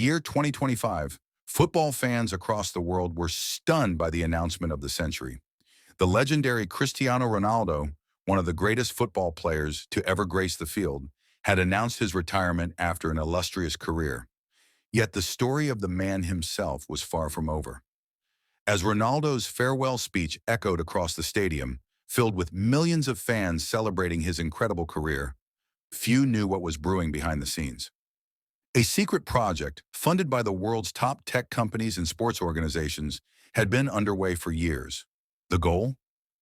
year 2025, football fans across the world were stunned by the announcement of the century. The legendary Cristiano Ronaldo, one of the greatest football players to ever grace the field, had announced his retirement after an illustrious career. Yet the story of the man himself was far from over. As Ronaldo's farewell speech echoed across the stadium, filled with millions of fans celebrating his incredible career, few knew what was brewing behind the scenes. A secret project, funded by the world's top tech companies and sports organizations, had been underway for years. The goal?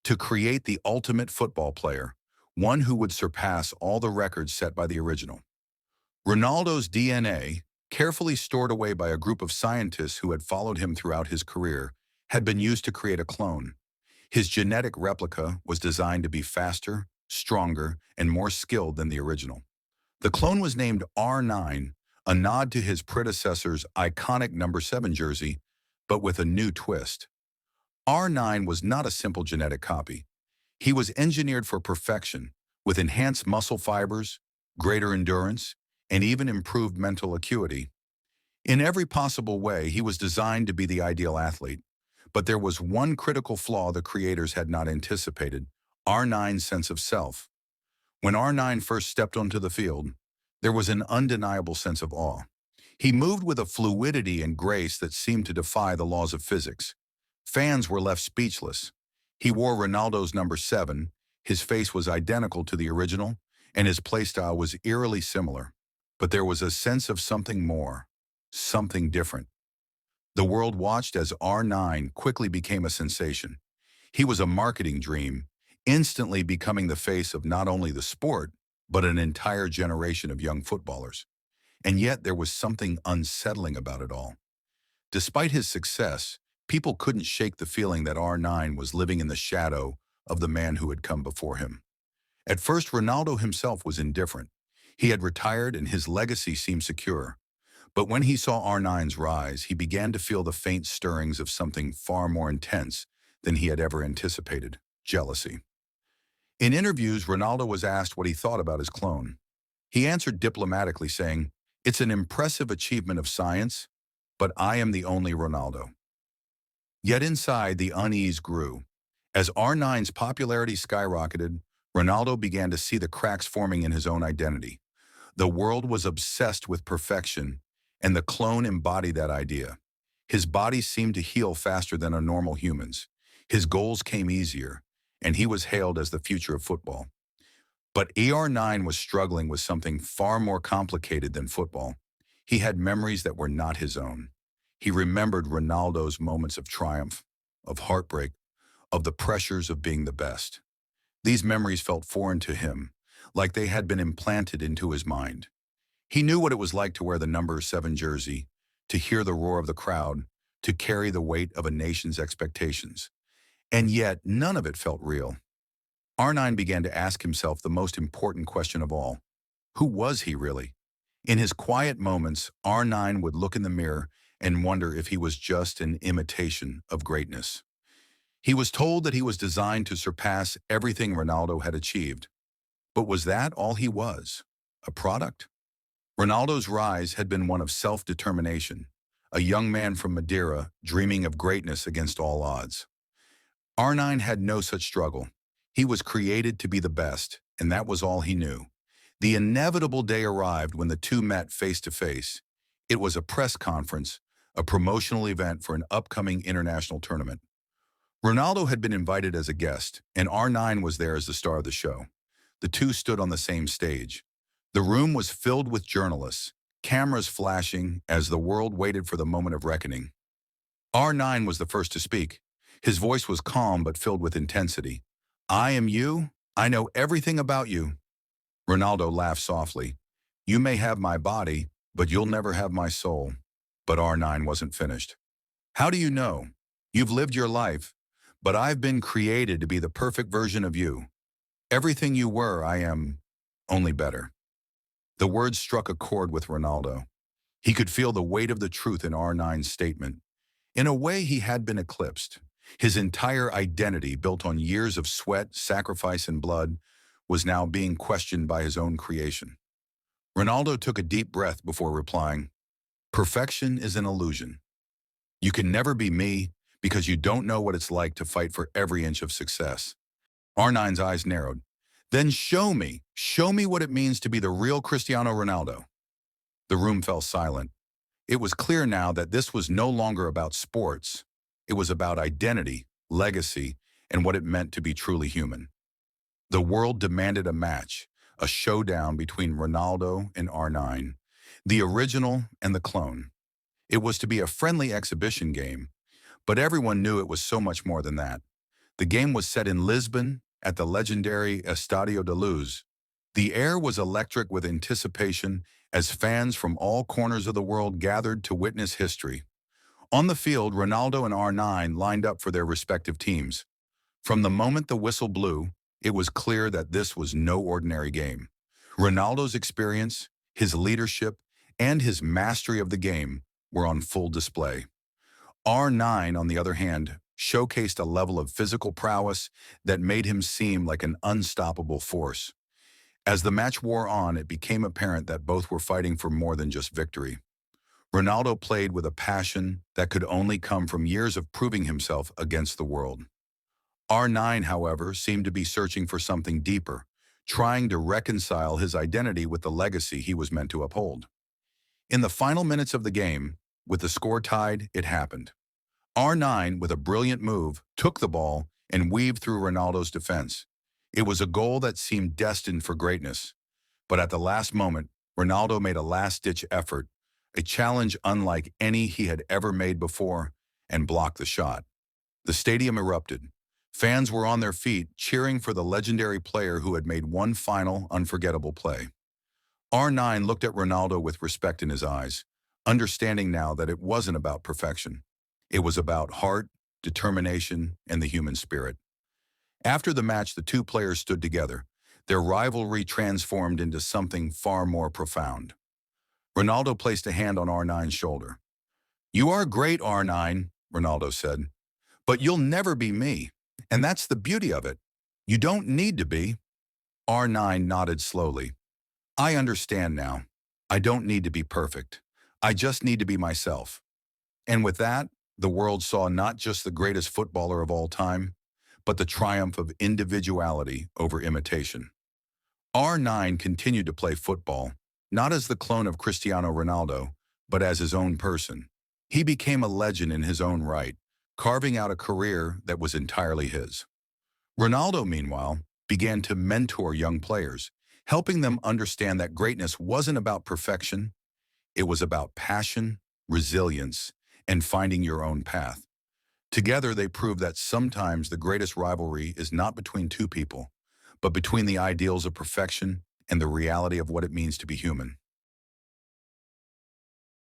To create the ultimate football player, one who would surpass all the records set by the original. Ronaldo's DNA, carefully stored away by a group of scientists who had followed him throughout his career, had been used to create a clone. His genetic replica was designed to be faster, stronger, and more skilled than the original. The clone was named R9, a nod to his predecessor's iconic number 7 jersey, but with a new twist. R9 was not a simple genetic copy. He was engineered for perfection, with enhanced muscle fibers, greater endurance, and even improved mental acuity. In every possible way, he was designed to be the ideal athlete. But there was one critical flaw the creators had not anticipated: R9's sense of self. When R9 first stepped onto the field, there was an undeniable sense of awe. He moved with a fluidity and grace that seemed to defy the laws of physics. Fans were left speechless. He wore Ronaldo's number 7, his face was identical to the original, and his playstyle was eerily similar. But there was a sense of something more, something different. The world watched as R9 quickly became a sensation. He was a marketing dream, instantly becoming the face of not only the sport, but an entire generation of young footballers. And yet there was something unsettling about it all. Despite his success, people couldn't shake the feeling that R9 was living in the shadow of the man who had come before him. At first, Ronaldo himself was indifferent. He had retired and his legacy seemed secure. But when he saw R9's rise, he began to feel the faint stirrings of something far more intense than he had ever anticipated: jealousy. In interviews, Ronaldo was asked what he thought about his clone. He answered diplomatically, saying, "It's an impressive achievement of science, but I am the only Ronaldo." Yet inside, the unease grew. As R9's popularity skyrocketed, Ronaldo began to see the cracks forming in his own identity. The world was obsessed with perfection, and the clone embodied that idea. His body seemed to heal faster than a normal human's. His goals came easier, and he was hailed as the future of football. But ER9 was struggling with something far more complicated than football. He had memories that were not his own. He remembered Ronaldo's moments of triumph, of heartbreak, of the pressures of being the best. These memories felt foreign to him, like they had been implanted into his mind. He knew what it was like to wear the number 7 jersey, to hear the roar of the crowd, to carry the weight of a nation's expectations. And yet, none of it felt real. R9 began to ask himself the most important question of all: who was he really? In his quiet moments, R9 would look in the mirror and wonder if he was just an imitation of greatness. He was told that he was designed to surpass everything Ronaldo had achieved. But was that all he was? A product? Ronaldo's rise had been one of self-determination, a young man from Madeira dreaming of greatness against all odds. R9 had no such struggle. He was created to be the best, and that was all he knew. The inevitable day arrived when the two met face to face. It was a press conference, a promotional event for an upcoming international tournament. Ronaldo had been invited as a guest, and R9 was there as the star of the show. The two stood on the same stage. The room was filled with journalists, cameras flashing as the world waited for the moment of reckoning. R9 was the first to speak. His voice was calm but filled with intensity. "I am you. I know everything about you." Ronaldo laughed softly. "You may have my body, but you'll never have my soul." But R9 wasn't finished. "How do you know? You've lived your life, but I've been created to be the perfect version of you. Everything you were, I am, only better." The words struck a chord with Ronaldo. He could feel the weight of the truth in R9's statement. In a way, he had been eclipsed. His entire identity, built on years of sweat, sacrifice, and blood, was now being questioned by his own creation. Ronaldo took a deep breath before replying, Perfection is an illusion. You can never be me because you don't know what it's like to fight for every inch of success. R9's eyes narrowed. Then show me what it means to be the real Cristiano Ronaldo. The room fell silent. It was clear now that this was no longer about sports. It was about identity, legacy, and what it meant to be truly human. The world demanded a match, a showdown between Ronaldo and R9, the original and the clone. It was to be a friendly exhibition game, but everyone knew it was so much more than that. The game was set in Lisbon at the legendary Estadio da Luz. The air was electric with anticipation as fans from all corners of the world gathered to witness history. On the field, Ronaldo and R9 lined up for their respective teams. From the moment the whistle blew, it was clear that this was no ordinary game. Ronaldo's experience, his leadership, and his mastery of the game were on full display. R9, on the other hand, showcased a level of physical prowess that made him seem like an unstoppable force. As the match wore on, it became apparent that both were fighting for more than just victory. Ronaldo played with a passion that could only come from years of proving himself against the world. R9, however, seemed to be searching for something deeper, trying to reconcile his identity with the legacy he was meant to uphold. In the final minutes of the game, with the score tied, it happened. R9, with a brilliant move, took the ball and weaved through Ronaldo's defense. It was a goal that seemed destined for greatness. But at the last moment, Ronaldo made a last-ditch effort, a challenge unlike any he had ever made before, and blocked the shot. The stadium erupted. Fans were on their feet, cheering for the legendary player who had made one final, unforgettable play. R9 looked at Ronaldo with respect in his eyes, understanding now that it wasn't about perfection. It was about heart, determination, and the human spirit. After the match, the two players stood together, their rivalry transformed into something far more profound. Ronaldo placed a hand on R9's shoulder. "You are great, R9," Ronaldo said, "but you'll never be me. And that's the beauty of it. You don't need to be." R9 nodded slowly. "I understand now. I don't need to be perfect. I just need to be myself." And with that, the world saw not just the greatest footballer of all time, but the triumph of individuality over imitation. R9 continued to play football, not as the clone of Cristiano Ronaldo, but as his own person. He became a legend in his own right, carving out a career that was entirely his. Ronaldo, meanwhile, began to mentor young players, helping them understand that greatness wasn't about perfection. It was about passion, resilience, and finding your own path. Together, they proved that sometimes the greatest rivalry is not between two people, but between the ideals of perfection and the reality of what it means to be human.